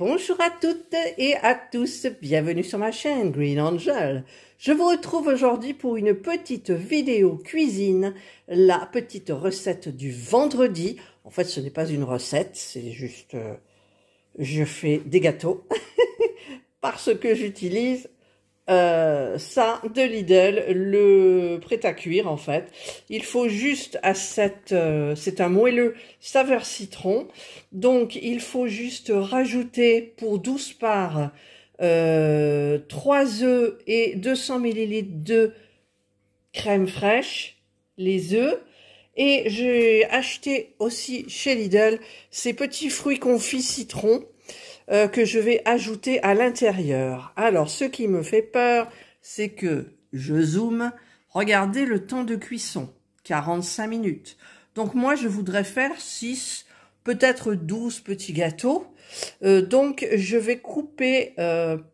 Bonjour à toutes et à tous, bienvenue sur ma chaîne Green Angel. Je vous retrouve aujourd'hui pour une petite vidéo cuisine, la petite recette du vendredi. En fait, ce n'est pas une recette, c'est juste, je fais des gâteaux parce que j'utilise ça de Lidl, le prêt à cuire en fait. Il faut juste à cette, c'est un moelleux saveur citron, donc il faut juste rajouter pour 12 parts 3 œufs et 200 ml de crème fraîche, les œufs. Et j'ai acheté aussi chez Lidl ces petits fruits confits citron que je vais ajouter à l'intérieur. Alors, ce qui me fait peur, c'est que je zoome. Regardez le temps de cuisson, 45 minutes. Donc moi, je voudrais faire 6, peut-être 12 petits gâteaux. Donc, je vais couper,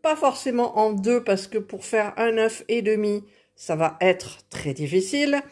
pas forcément en deux, parce que pour faire un œuf et demi, ça va être très difficile.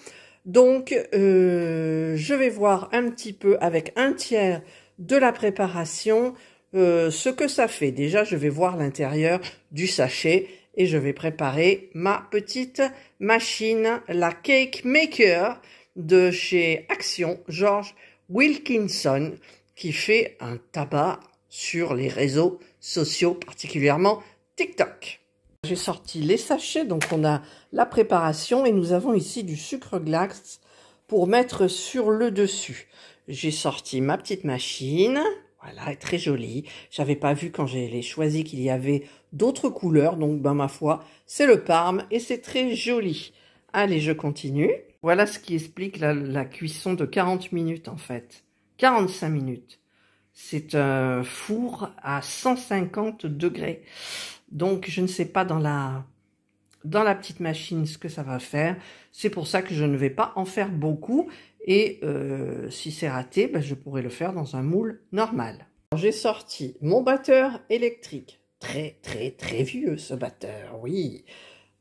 Donc, je vais voir un petit peu avec un tiers de la préparation ce que ça fait. Déjà, je vais voir l'intérieur du sachet et je vais préparer ma petite machine, la Cake Maker de chez Action, George Wilkinson, qui fait un tabac sur les réseaux sociaux, particulièrement TikTok. J'ai sorti les sachets, donc on a la préparation et nous avons ici du sucre glace pour mettre sur le dessus. J'ai sorti ma petite machine. Voilà, elle est très jolie. J'avais pas vu quand je l'ai choisi qu'il y avait d'autres couleurs. Donc, ben, ma foi, c'est le Parme et c'est très joli. Allez, je continue. Voilà ce qui explique la cuisson de 40 minutes, en fait. 45 minutes. C'est un four à 150 degrés. Donc, je ne sais pas dans la petite machine ce que ça va faire. C'est pour ça que je ne vais pas en faire beaucoup. Et si c'est raté, ben, je pourrais le faire dans un moule normal. J'ai sorti mon batteur électrique. Très, très, très vieux ce batteur, oui.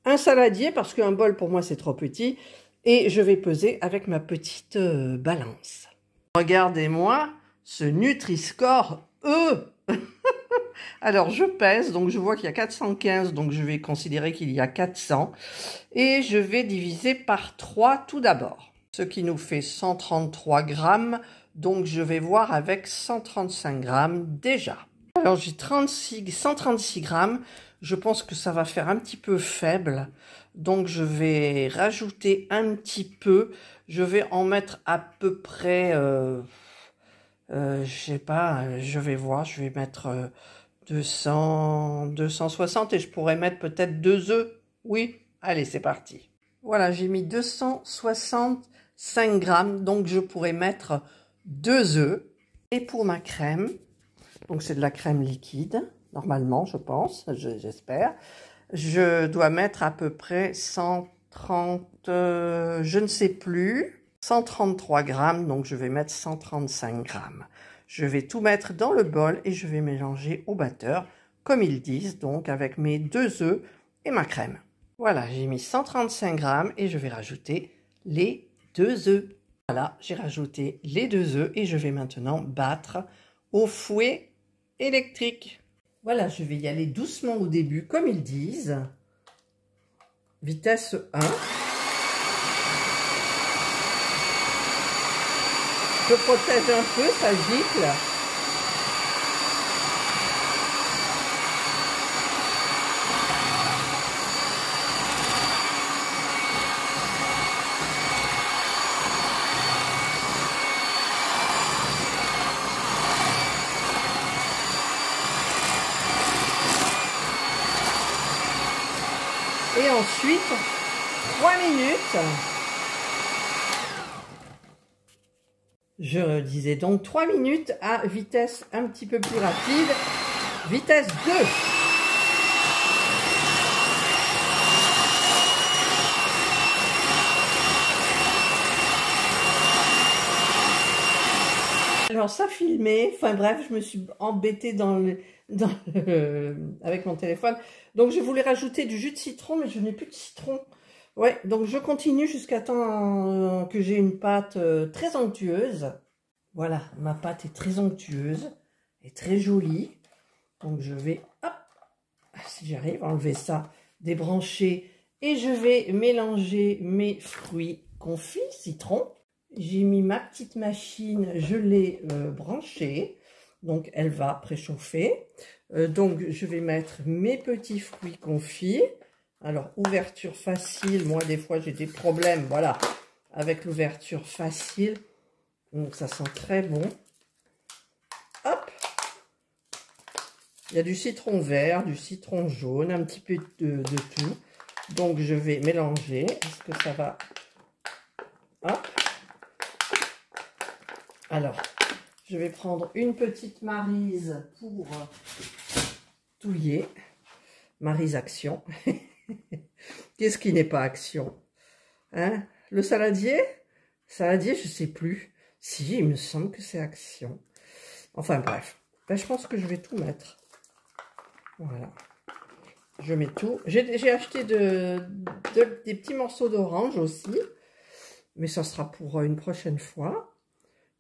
Un saladier, parce qu'un bol pour moi c'est trop petit. Et je vais peser avec ma petite balance. Regardez-moi ce Nutri-Score E. Alors je pèse, donc je vois qu'il y a 415, donc je vais considérer qu'il y a 400. Et je vais diviser par 3 tout d'abord. Ce qui nous fait 133 grammes, donc je vais voir avec 135 grammes déjà. Alors j'ai 136 grammes, je pense que ça va faire un petit peu faible, donc je vais rajouter un petit peu, je vais en mettre à peu près, je sais pas, je vais voir, je vais mettre 260 et je pourrais mettre peut-être 2 œufs, oui, allez c'est parti. Voilà, j'ai mis 265 grammes, donc je pourrais mettre 2 œufs. Et pour ma crème, donc c'est de la crème liquide, normalement, je pense, j'espère. Je dois mettre à peu près 130, je ne sais plus, 133 grammes, donc je vais mettre 135 grammes. Je vais tout mettre dans le bol et je vais mélanger au batteur, comme ils disent, donc avec mes 2 œufs et ma crème. Voilà, j'ai mis 135 grammes et je vais rajouter les 2 œufs. Voilà, j'ai rajouté les 2 œufs et je vais maintenant battre au fouet électrique. Voilà, je vais y aller doucement au début, comme ils disent. Vitesse 1. Je protège un peu, ça gicle. Et ensuite, 3 minutes. Je disais donc 3 minutes à vitesse un petit peu plus rapide, vitesse 2. Alors ça filmait, enfin bref, je me suis embêtée avec mon téléphone. Donc je voulais rajouter du jus de citron, mais je n'ai plus de citron. Ouais, donc je continue jusqu'à temps que j'ai une pâte très onctueuse. Voilà, ma pâte est très onctueuse et très jolie. Donc je vais, hop, si j'arrive à enlever ça, débrancher, et je vais mélanger mes fruits confits, citron. J'ai mis ma petite machine, je l'ai branchée, donc elle va préchauffer. Donc je vais mettre mes petits fruits confits. Alors ouverture facile, moi des fois j'ai des problèmes, voilà, avec l'ouverture facile. Donc ça sent très bon. Hop! Il y a du citron vert, du citron jaune, un petit peu de tout. Donc je vais mélanger. Est-ce que ça va? Hop! Alors, je vais prendre une petite Maryse pour touiller. Maryse Action. Qu'est-ce qui n'est pas Action? Hein? Le saladier? Saladier, je ne sais plus. Si, il me semble que c'est Action. Enfin bref, ben, je pense que je vais tout mettre. Voilà. Je mets tout. J'ai acheté des petits morceaux d'orange aussi. Mais ça sera pour une prochaine fois.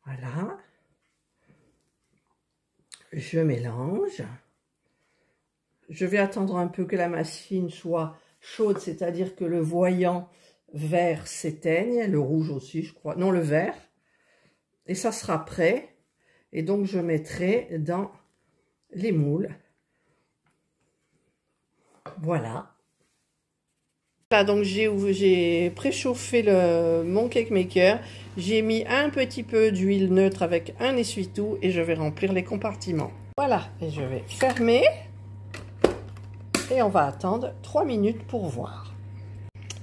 Voilà. Je mélange. Je vais attendre un peu que la machine soit chaude, c'est-à-dire que le voyant vert s'éteigne, le rouge aussi, je crois. Non, le vert. Et ça sera prêt. Et donc, je mettrai dans les moules. Voilà. Là, donc, j'ai préchauffé mon cake maker. J'ai mis un petit peu d'huile neutre avec un essuie-tout et je vais remplir les compartiments. Voilà. Et je vais fermer. Et on va attendre 3 minutes pour voir.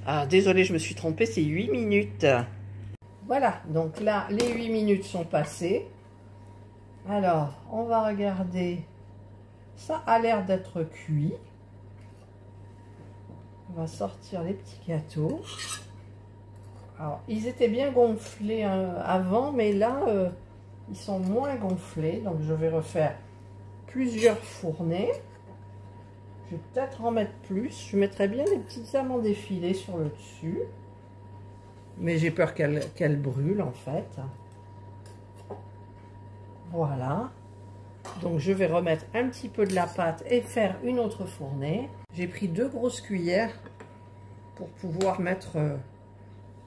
Ah, désolé, je me suis trompée, c'est 8 minutes. Voilà, donc là, les 8 minutes sont passées. Alors, on va regarder. Ça a l'air d'être cuit. On va sortir les petits gâteaux. Alors, ils étaient bien gonflés avant, mais là, ils sont moins gonflés. Donc, je vais refaire plusieurs fournées. Je vais peut-être en mettre plus. Je mettrai bien des petites amandes effilées sur le dessus. Mais j'ai peur qu'elle brûle en fait. Voilà. Donc je vais remettre un petit peu de la pâte et faire une autre fournée. J'ai pris 2 grosses cuillères pour pouvoir mettre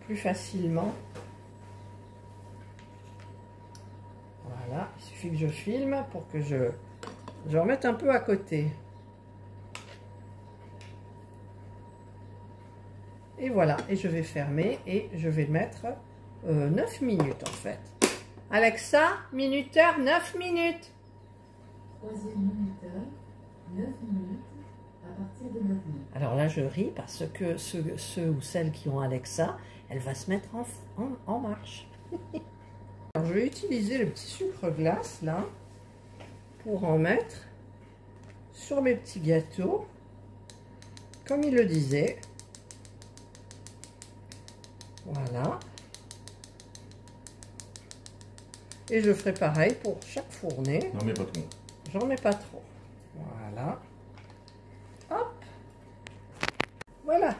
plus facilement. Voilà. Il suffit que je filme pour que je remette un peu à côté. Et voilà, et je vais fermer et je vais mettre 9 minutes en fait. Alexa, minuteur, 9 minutes. Troisième minuteur, 9 minutes, à partir de 9 minutes. Alors là, je ris parce que ceux ou celles qui ont Alexa, elle va se mettre en marche. Alors, je vais utiliser le petit sucre glace là pour en mettre sur mes petits gâteaux, comme il le disait. Voilà. Et je ferai pareil pour chaque fournée. Non mais pas trop. J'en mets pas trop. Voilà. Hop. Voilà.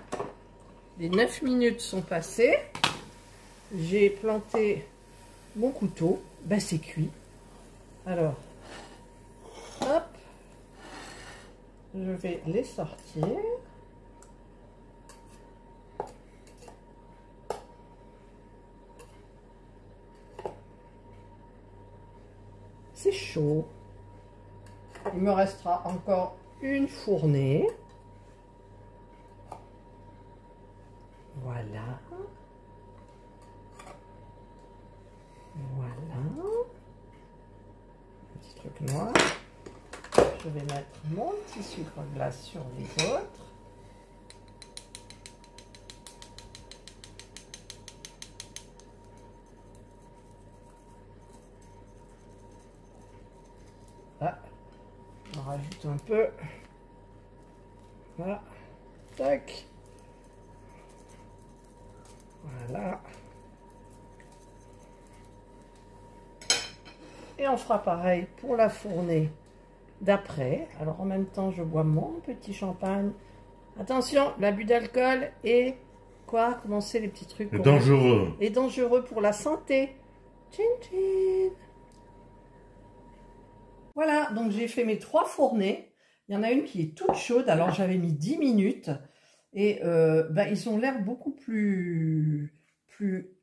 Les 9 minutes sont passées. J'ai planté mon couteau. Ben c'est cuit. Alors, hop. Je vais les sortir. C'est chaud. Il me restera encore une fournée. Voilà. Voilà. Un petit truc noir. Je vais mettre mon petit sucre glace sur les autres. Là, on rajoute un peu. Voilà. Tac. Voilà. Et on fera pareil pour la fournée d'après. Alors en même temps, je bois mon petit champagne. Attention, l'abus d'alcool est quoi? Comment c'est les petits trucs? Dangereux. Et dangereux pour la santé. Tchin tchin. Voilà, donc j'ai fait mes 3 fournées. Il y en a une qui est toute chaude, alors j'avais mis 10 minutes. Et ils ont l'air beaucoup plus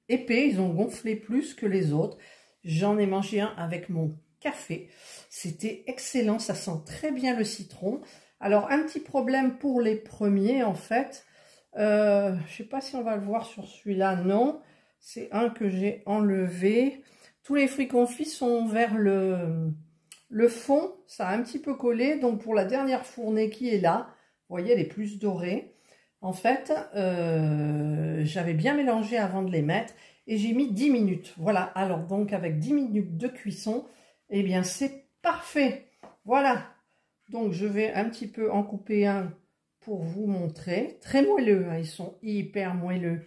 épais, ils ont gonflé plus que les autres. J'en ai mangé un avec mon café. C'était excellent, ça sent très bien le citron. Alors, un petit problème pour les premiers, en fait. Je ne sais pas si on va le voir sur celui-là, non. C'est un que j'ai enlevé. Tous les fruits confits sont vers le fond, ça a un petit peu collé. Donc, pour la dernière fournée qui est là, vous voyez, elle est plus dorée. En fait, j'avais bien mélangé avant de les mettre et j'ai mis 10 minutes. Voilà, alors donc avec 10 minutes de cuisson, eh bien c'est parfait. Voilà, donc je vais un petit peu en couper un pour vous montrer. Très moelleux, hein, ils sont hyper moelleux.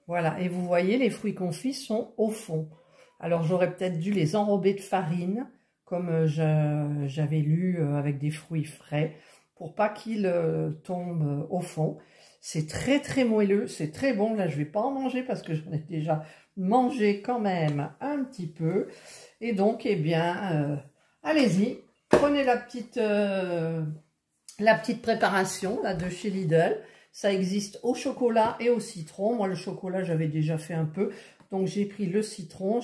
Voilà, et vous voyez, les fruits confits sont au fond. Alors j'aurais peut-être dû les enrober de farine, comme j'avais lu avec des fruits frais, pour pas qu'ils tombent au fond. C'est très très moelleux, c'est très bon. Là, je vais pas en manger parce que j'en ai déjà mangé quand même un petit peu. Et donc, eh bien, allez-y, prenez la petite préparation là, de chez Lidl. Ça existe au chocolat et au citron. Moi, le chocolat, j'avais déjà fait un peu. Donc, j'ai pris le citron,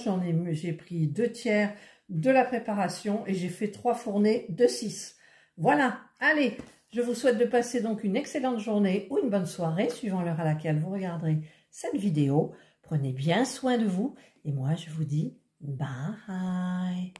j'ai pris 2 tiers de la préparation et j'ai fait 3 fournées de 6. Voilà, allez, je vous souhaite de passer donc une excellente journée ou une bonne soirée, suivant l'heure à laquelle vous regarderez cette vidéo. Prenez bien soin de vous et moi, je vous dis bye.